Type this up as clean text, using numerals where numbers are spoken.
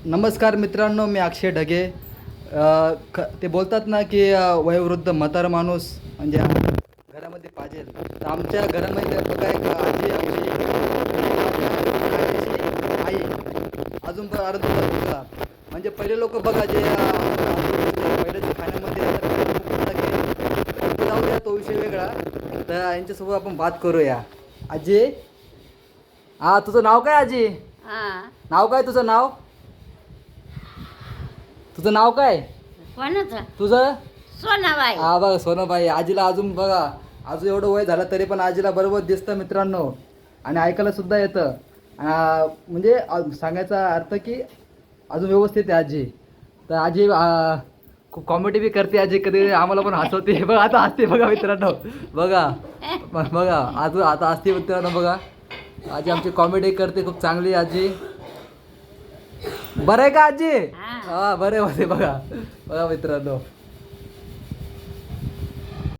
नमस्कार मित्रांनो, मी अक्षय ढगे. ते बोलतात ना की वयोवृद्ध म्हातारा माणूस म्हणजे घरामध्ये पाहिजे. तर आमच्या घरामध्ये बघा एक आजी आमची आई अजून पण अर्ध बघा. म्हणजे पहिले लोक बघा जे पहिल्याच्या खाण्यामध्ये खूप फरक आहे. ते जाऊ द्या, तो विषय वेगळा. तर यांच्यासोबत आपण बात करूया. आजी, हा तुझं नाव काय आजी? हा नाव काय तुझं नाव? तुझं नाव काय कोणाचं? तुझं? सोनाबाई. हा बघा सोनाबाई. आजीला अजून बघा, अजून एवढं वय झालं तरी पण आजीला बरोबर दिसतं मित्रांनो, आणि ऐकायला सुद्धा येतं. म्हणजे सांगायचा अर्थ की अजून व्यवस्थित आहे आजी. तर आजी खूप कॉमेडी बी करते आजी, कधी आम्हाला पण हसवते. बघा आता हसते बघा मित्रांनो. बघा बघा अजून आता हसते मित्रांनो. बघा आजी आमची कॉमेडी करते, खूप चांगली आजी. बरं आहे का आजी? हा. हा बरं आहे मध्ये. बघा बघा मित्रांनो.